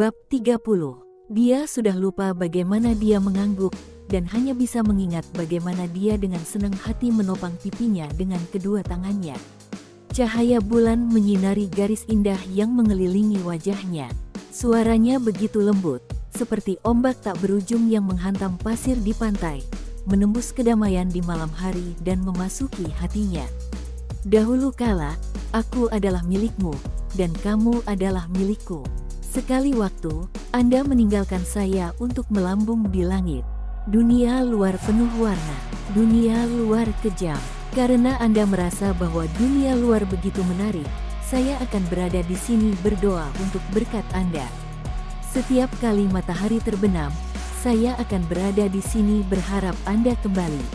Bab 30. Dia sudah lupa bagaimana dia mengangguk, dan hanya bisa mengingat bagaimana dia dengan senang hati menopang pipinya dengan kedua tangannya. Cahaya bulan menyinari garis indah yang mengelilingi wajahnya. Suaranya begitu lembut, seperti ombak tak berujung yang menghantam pasir di pantai, menembus kedamaian di malam hari dan memasuki hatinya. Dahulu kala, aku adalah milikmu, dan kamu adalah milikku. Sekali waktu, Anda meninggalkan saya untuk melambung di langit. Dunia luar penuh warna, dunia luar kejam. Karena Anda merasa bahwa dunia luar begitu menarik, saya akan berada di sini berdoa untuk berkat Anda. Setiap kali matahari terbenam, saya akan berada di sini berharap Anda kembali.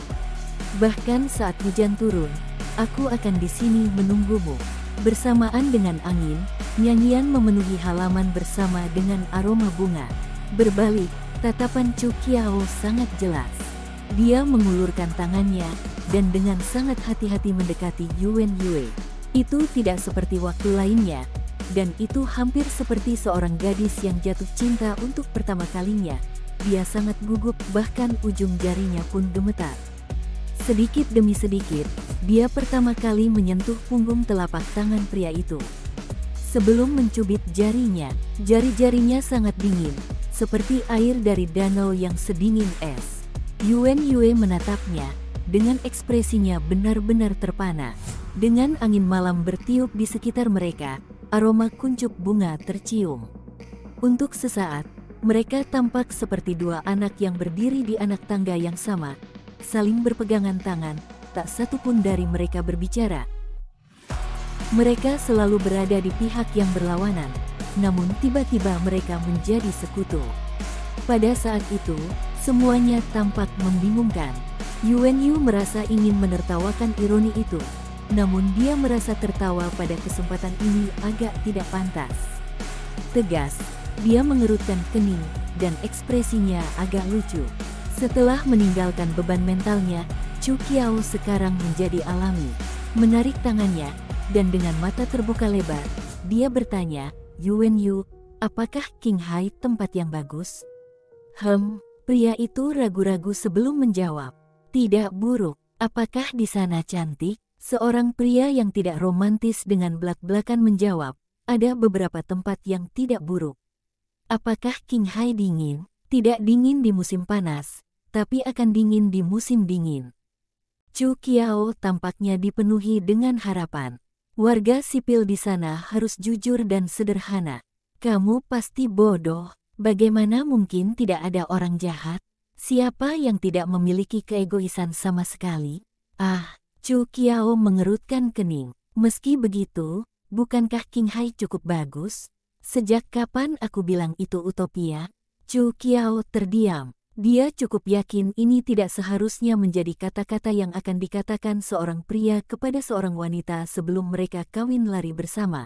Bahkan saat hujan turun, aku akan di sini menunggumu. Bersamaan dengan angin, nyanyian memenuhi halaman bersama dengan aroma bunga. Berbalik, tatapan Chu Qiao sangat jelas. Dia mengulurkan tangannya, dan dengan sangat hati-hati mendekati Yuan Yue. Itu tidak seperti waktu lainnya, dan itu hampir seperti seorang gadis yang jatuh cinta untuk pertama kalinya. Dia sangat gugup, bahkan ujung jarinya pun gemetar. Sedikit demi sedikit, dia pertama kali menyentuh punggung telapak tangan pria itu. Sebelum mencubit jarinya, jari-jarinya sangat dingin, seperti air dari danau yang sedingin es. Yuan Yue menatapnya, dengan ekspresinya benar-benar terpana. Dengan angin malam bertiup di sekitar mereka, aroma kuncup bunga tercium. Untuk sesaat, mereka tampak seperti dua anak yang berdiri di anak tangga yang sama, saling berpegangan tangan, tak satu pun dari mereka berbicara. Mereka selalu berada di pihak yang berlawanan, namun tiba-tiba mereka menjadi sekutu. Pada saat itu, semuanya tampak membingungkan. Yuan Yu merasa ingin menertawakan ironi itu, namun dia merasa tertawa pada kesempatan ini agak tidak pantas. Tegas, dia mengerutkan kening, dan ekspresinya agak lucu. Setelah meninggalkan beban mentalnya, Chu Qiao sekarang menjadi alami. Menarik tangannya, dan dengan mata terbuka lebar, dia bertanya, Yuan Yu, apakah Qinghai tempat yang bagus? Pria itu ragu-ragu sebelum menjawab. Tidak buruk. Apakah di sana cantik? Seorang pria yang tidak romantis dengan belak-belakan menjawab, ada beberapa tempat yang tidak buruk. Apakah Qinghai dingin? Tidak dingin di musim panas, tapi akan dingin di musim dingin. Chu Qiao tampaknya dipenuhi dengan harapan. Warga sipil di sana harus jujur dan sederhana. Kamu pasti bodoh. Bagaimana mungkin tidak ada orang jahat? Siapa yang tidak memiliki keegoisan sama sekali? Chu Qiao mengerutkan kening. Meski begitu, bukankah Qinghai cukup bagus? Sejak kapan aku bilang itu utopia? Chu Qiao terdiam. Dia cukup yakin ini tidak seharusnya menjadi kata-kata yang akan dikatakan seorang pria kepada seorang wanita sebelum mereka kawin lari bersama.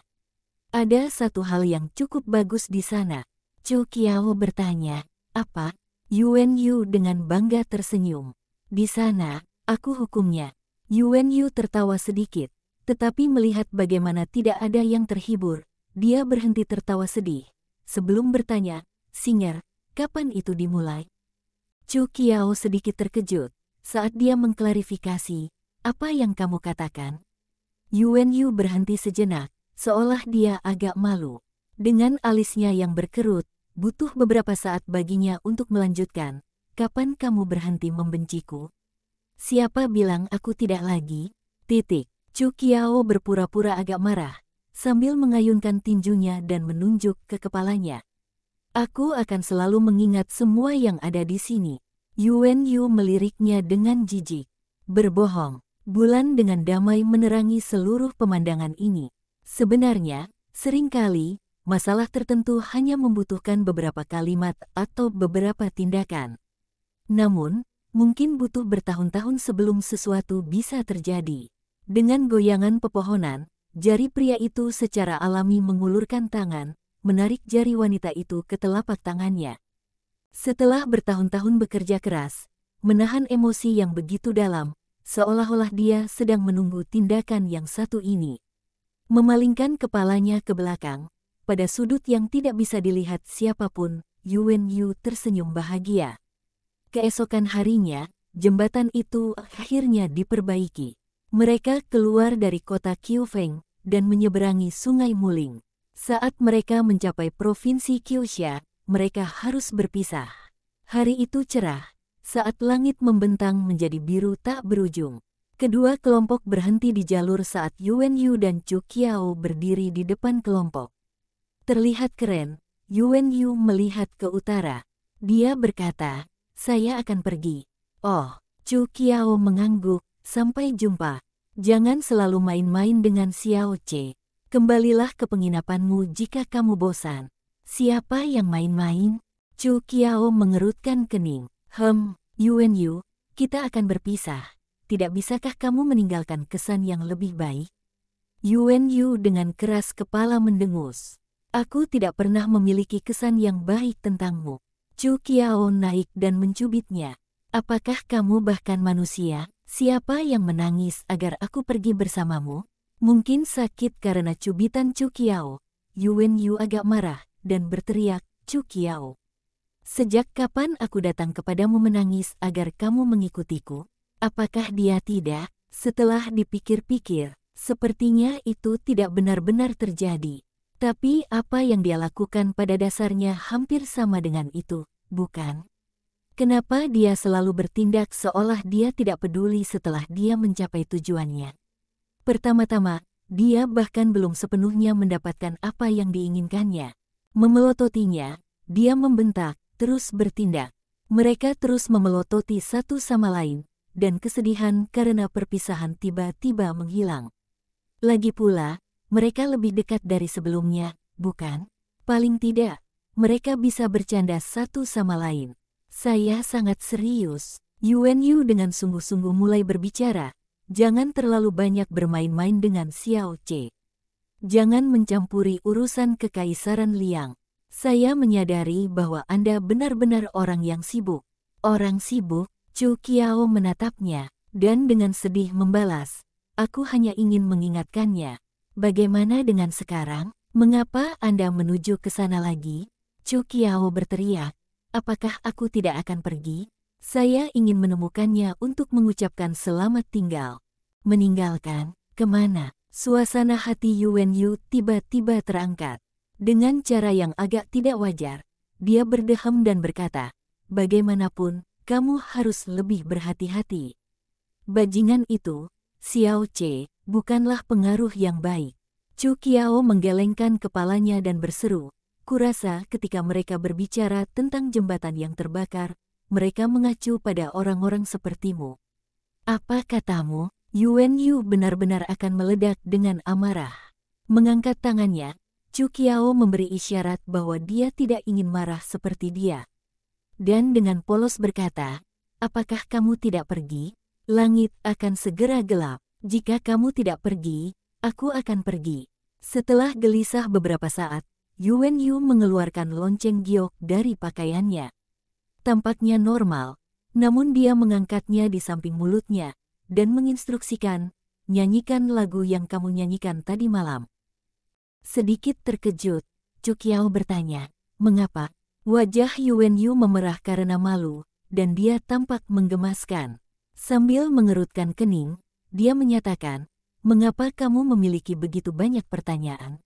Ada satu hal yang cukup bagus di sana. Chu Qiao bertanya, apa? Yuan Yu dengan bangga tersenyum. Di sana, aku hukumnya. Yuan Yu tertawa sedikit, tetapi melihat bagaimana tidak ada yang terhibur, dia berhenti tertawa sedih. Sebelum bertanya, Singer, kapan itu dimulai? Chu Qiao sedikit terkejut saat dia mengklarifikasi, apa yang kamu katakan? Yuan Yu berhenti sejenak, seolah dia agak malu. Dengan alisnya yang berkerut, butuh beberapa saat baginya untuk melanjutkan. Kapan kamu berhenti membenciku? Siapa bilang aku tidak lagi? Chu Qiao berpura-pura agak marah, sambil mengayunkan tinjunya dan menunjuk ke kepalanya. Aku akan selalu mengingat semua yang ada di sini. Yuan Yu meliriknya dengan jijik. Berbohong. Bulan dengan damai menerangi seluruh pemandangan ini. Sebenarnya, seringkali, masalah tertentu hanya membutuhkan beberapa kalimat atau beberapa tindakan. Namun, mungkin butuh bertahun-tahun sebelum sesuatu bisa terjadi. Dengan goyangan pepohonan, jari pria itu secara alami mengulurkan tangan, menarik jari wanita itu ke telapak tangannya. Setelah bertahun-tahun bekerja keras, menahan emosi yang begitu dalam, seolah-olah dia sedang menunggu tindakan yang satu ini. Memalingkan kepalanya ke belakang, pada sudut yang tidak bisa dilihat siapapun, Yuan Yu tersenyum bahagia. Keesokan harinya, jembatan itu akhirnya diperbaiki. Mereka keluar dari kota Qiufeng dan menyeberangi Sungai Muling. Saat mereka mencapai Provinsi Qiuxia, mereka harus berpisah. Hari itu cerah, saat langit membentang menjadi biru tak berujung. Kedua kelompok berhenti di jalur saat Yuan Yu dan Chu Qiao berdiri di depan kelompok. Terlihat keren, Yuan Yu melihat ke utara. Dia berkata, "Saya akan pergi." "Oh," Chu Qiao mengangguk, "sampai jumpa. Jangan selalu main-main dengan Xiao Ce. Kembalilah ke penginapanmu jika kamu bosan." "Siapa yang main-main?" Chu Qiao mengerutkan kening. Yuan Yu, kita akan berpisah. Tidak bisakah kamu meninggalkan kesan yang lebih baik?" Yuan Yu dengan keras kepala mendengus. "Aku tidak pernah memiliki kesan yang baik tentangmu." Chu Qiao naik dan mencubitnya. "Apakah kamu bahkan manusia? Siapa yang menangis agar aku pergi bersamamu?" Mungkin sakit karena cubitan Chu Qiao. Yuan Yu agak marah dan berteriak, "Chu Qiao, sejak kapan aku datang kepadamu menangis agar kamu mengikutiku? Apakah dia tidak?" Setelah dipikir-pikir, sepertinya itu tidak benar-benar terjadi. Tapi apa yang dia lakukan pada dasarnya hampir sama dengan itu, bukan? Kenapa dia selalu bertindak seolah dia tidak peduli setelah dia mencapai tujuannya? Pertama-tama, dia bahkan belum sepenuhnya mendapatkan apa yang diinginkannya. Memelototinya, dia membentak, terus bertindak. Mereka terus memelototi satu sama lain, dan kesedihan karena perpisahan tiba-tiba menghilang. Lagi pula, mereka lebih dekat dari sebelumnya, bukan? Paling tidak, mereka bisa bercanda satu sama lain. "Saya sangat serius." Yuan Yu dengan sungguh-sungguh mulai berbicara. "Jangan terlalu banyak bermain-main dengan Xiao Ce. Jangan mencampuri urusan kekaisaran Liang. Saya menyadari bahwa Anda benar-benar orang yang sibuk." "Orang sibuk?" Chu Qiao menatapnya, dan dengan sedih membalas, "Aku hanya ingin mengingatkannya. Bagaimana dengan sekarang? Mengapa Anda menuju ke sana lagi?" Chu Qiao berteriak, "Apakah aku tidak akan pergi? Saya ingin menemukannya untuk mengucapkan selamat tinggal." "Meninggalkan? Kemana?" Suasana hati Yuan Yu tiba-tiba terangkat. Dengan cara yang agak tidak wajar, dia berdeham dan berkata, "Bagaimanapun, kamu harus lebih berhati-hati. Bajingan itu, Xiao Ce, bukanlah pengaruh yang baik." Chu Qiao menggelengkan kepalanya dan berseru, "Kurasa ketika mereka berbicara tentang jembatan yang terbakar, mereka mengacu pada orang-orang sepertimu." "Apa katamu?" Yuan Yu benar-benar akan meledak dengan amarah. Mengangkat tangannya, Chu Qiao memberi isyarat bahwa dia tidak ingin marah seperti dia. Dan dengan polos berkata, "Apakah kamu tidak pergi? Langit akan segera gelap. Jika kamu tidak pergi, aku akan pergi." Setelah gelisah beberapa saat, Yuan Yu mengeluarkan lonceng giok dari pakaiannya. Tampaknya normal, namun dia mengangkatnya di samping mulutnya dan menginstruksikan, "Nyanyikan lagu yang kamu nyanyikan tadi malam." Sedikit terkejut, Chu Qiao bertanya, "Mengapa?" Wajah Yuan Yu memerah karena malu, dan dia tampak menggemaskan. Sambil mengerutkan kening, dia menyatakan, "Mengapa kamu memiliki begitu banyak pertanyaan?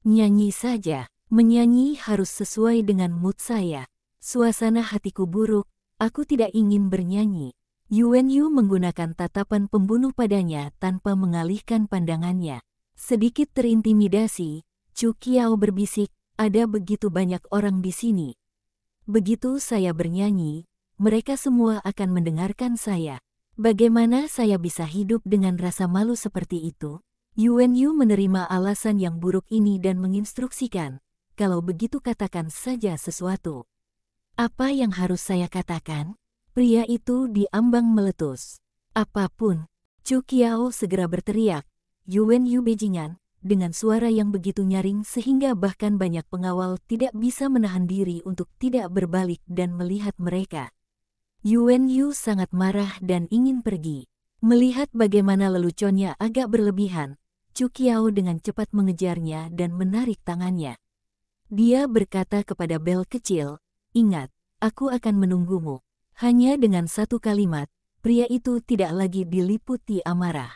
Nyanyi saja. Menyanyi harus sesuai dengan mood saya. Suasana hatiku buruk, aku tidak ingin bernyanyi." Yuan Yu menggunakan tatapan pembunuh padanya tanpa mengalihkan pandangannya. Sedikit terintimidasi, Chu Qiao berbisik, "Ada begitu banyak orang di sini. Begitu saya bernyanyi, mereka semua akan mendengarkan saya. Bagaimana saya bisa hidup dengan rasa malu seperti itu?" Yuan Yu menerima alasan yang buruk ini dan menginstruksikan, "Kalau begitu katakan saja sesuatu." "Apa yang harus saya katakan?" Pria itu diambang meletus. "Apapun." Chu Qiao segera berteriak, "Yuan Yu bajingan," dengan suara yang begitu nyaring sehingga bahkan banyak pengawal tidak bisa menahan diri untuk tidak berbalik dan melihat mereka. Yuan Yu sangat marah dan ingin pergi. Melihat bagaimana leluconnya agak berlebihan, Chu Qiao dengan cepat mengejarnya dan menarik tangannya. Dia berkata kepada Belle kecil, "Ingat, aku akan menunggumu." Hanya dengan satu kalimat, pria itu tidak lagi diliputi amarah.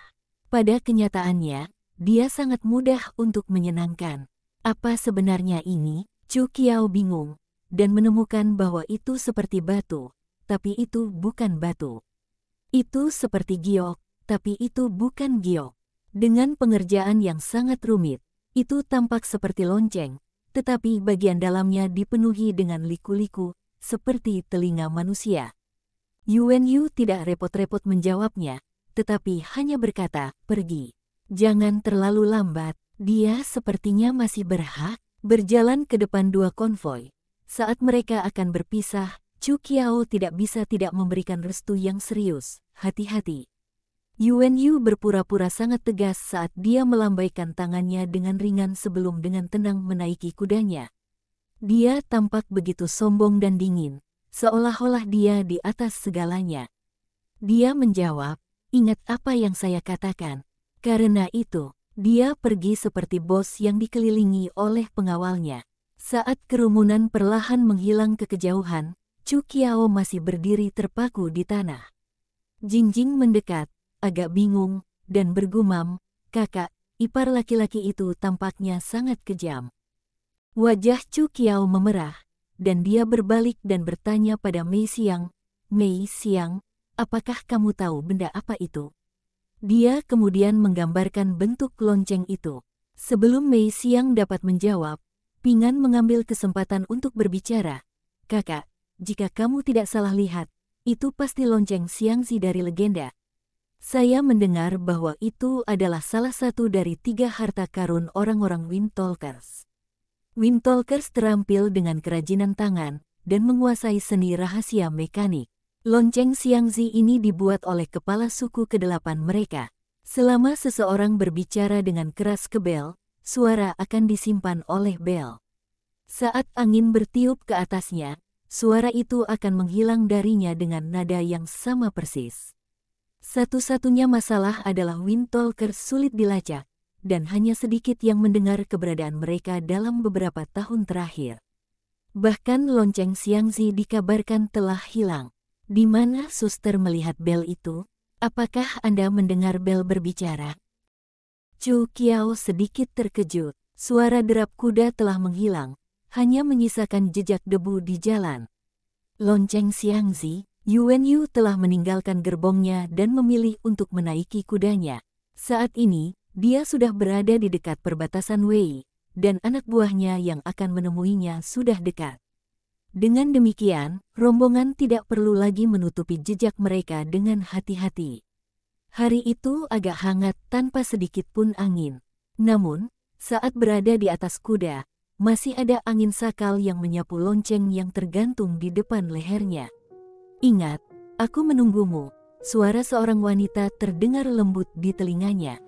Pada kenyataannya, dia sangat mudah untuk menyenangkan. Apa sebenarnya ini? Chu Qiao bingung, dan menemukan bahwa itu seperti batu, tapi itu bukan batu. Itu seperti giok, tapi itu bukan giok. Dengan pengerjaan yang sangat rumit, itu tampak seperti lonceng, tetapi bagian dalamnya dipenuhi dengan liku-liku, seperti telinga manusia. Yuan Yu tidak repot-repot menjawabnya, tetapi hanya berkata, "Pergi. Jangan terlalu lambat." Dia sepertinya masih berhak berjalan ke depan dua konvoi. Saat mereka akan berpisah, Chu Qiao tidak bisa tidak memberikan restu yang serius. "Hati-hati." Yuan Yu berpura-pura sangat tegas saat dia melambaikan tangannya dengan ringan sebelum dengan tenang menaiki kudanya. Dia tampak begitu sombong dan dingin, seolah-olah dia di atas segalanya. Dia menjawab, "Ingat apa yang saya katakan." Karena itu, dia pergi seperti bos yang dikelilingi oleh pengawalnya. Saat kerumunan perlahan menghilang ke kejauhan, Chu Qiao masih berdiri terpaku di tanah. Jingjing mendekat, agak bingung, dan bergumam, "Kakak, ipar laki-laki itu tampaknya sangat kejam." Wajah Chu Qiao memerah, dan dia berbalik dan bertanya pada Mei Xiang, "Mei Xiang, apakah kamu tahu benda apa itu?" Dia kemudian menggambarkan bentuk lonceng itu. Sebelum Mei Xiang dapat menjawab, Ping An mengambil kesempatan untuk berbicara. "Kakak, jika kamu tidak salah lihat, itu pasti lonceng Xiangzi dari legenda. Saya mendengar bahwa itu adalah salah satu dari 3 harta karun orang-orang Windtalkers. Windtalkers terampil dengan kerajinan tangan dan menguasai seni rahasia mekanik. Lonceng Xiangzi ini dibuat oleh kepala suku ke-8 mereka. Selama seseorang berbicara dengan keras ke bel, suara akan disimpan oleh bel. Saat angin bertiup ke atasnya, suara itu akan menghilang darinya dengan nada yang sama persis. Satu-satunya masalah adalah Windtalkers sulit dilacak, dan hanya sedikit yang mendengar keberadaan mereka dalam beberapa tahun terakhir. Bahkan lonceng Xiangzi dikabarkan telah hilang. Di mana suster melihat bel itu? Apakah Anda mendengar bel berbicara? Chu Qiao sedikit terkejut. Suara derap kuda telah menghilang, hanya menyisakan jejak debu di jalan. Lonceng Xiangzi, Yuan Yu telah meninggalkan gerbongnya dan memilih untuk menaiki kudanya. Saat ini, dia sudah berada di dekat perbatasan Wei, dan anak buahnya yang akan menemuinya sudah dekat. Dengan demikian, rombongan tidak perlu lagi menutupi jejak mereka dengan hati-hati. Hari itu agak hangat tanpa sedikit pun angin. Namun, saat berada di atas kuda, masih ada angin sakal yang menyapu lonceng yang tergantung di depan lehernya. "Ingat, aku menunggumu." Suara seorang wanita terdengar lembut di telinganya.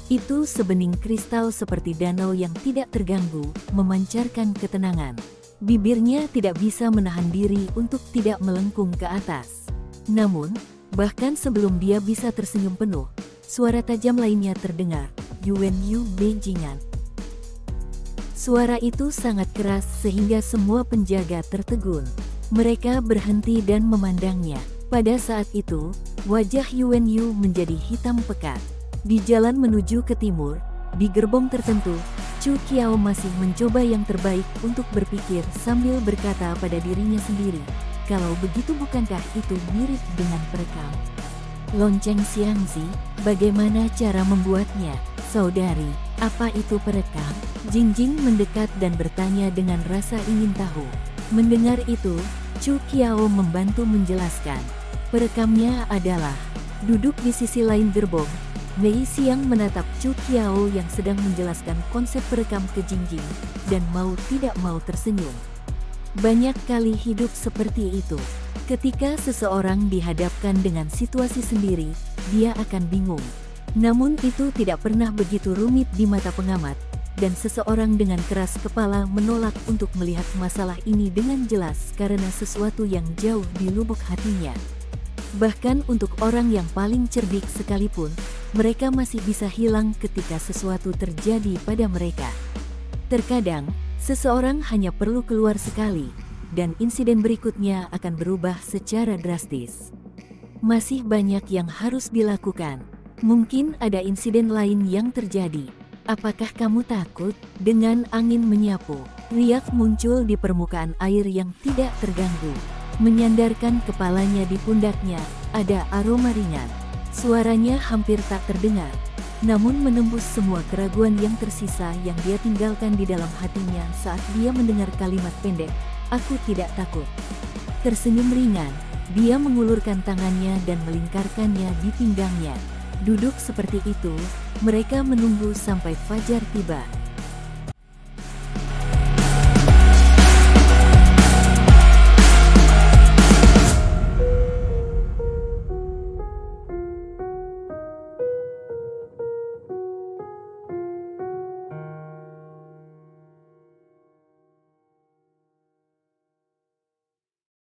Itu sebening kristal seperti danau yang tidak terganggu, memancarkan ketenangan. Bibirnya tidak bisa menahan diri untuk tidak melengkung ke atas. Namun, bahkan sebelum dia bisa tersenyum penuh, suara tajam lainnya terdengar, "Yuan Yu Beijingan." Suara itu sangat keras sehingga semua penjaga tertegun. Mereka berhenti dan memandangnya. Pada saat itu, wajah Yuan Yu menjadi hitam pekat. Di jalan menuju ke timur, di gerbong tertentu, Chu Qiao masih mencoba yang terbaik untuk berpikir sambil berkata pada dirinya sendiri, "Kalau begitu bukankah itu mirip dengan perekam? Lonceng Xiangzi, bagaimana cara membuatnya? Saudari, apa itu perekam?" Jingjing mendekat dan bertanya dengan rasa ingin tahu. Mendengar itu, Chu Qiao membantu menjelaskan. Perekamnya adalah duduk di sisi lain gerbong. Mei Xiang menatap Chu Qiao yang sedang menjelaskan konsep perekam ke Jingjing, dan mau tidak mau tersenyum. Banyak kali hidup seperti itu. Ketika seseorang dihadapkan dengan situasi sendiri, dia akan bingung. Namun itu tidak pernah begitu rumit di mata pengamat, dan seseorang dengan keras kepala menolak untuk melihat masalah ini dengan jelas karena sesuatu yang jauh di lubuk hatinya. Bahkan untuk orang yang paling cerdik sekalipun, mereka masih bisa hilang ketika sesuatu terjadi pada mereka. Terkadang, Seseorang hanya perlu keluar sekali, dan insiden berikutnya akan berubah secara drastis. Masih banyak yang harus dilakukan. Mungkin ada insiden lain yang terjadi. Apakah kamu takut? Dengan angin menyapu, Riak muncul di permukaan air yang tidak terganggu. Menyandarkan kepalanya di pundaknya, ada aroma ringan. Suaranya hampir tak terdengar, namun menembus semua keraguan yang tersisa yang dia tinggalkan di dalam hatinya saat dia mendengar kalimat pendek, "Aku tidak takut." Tersenyum ringan, dia mengulurkan tangannya dan melingkarkannya di pinggangnya. Duduk seperti itu, mereka menunggu sampai fajar tiba.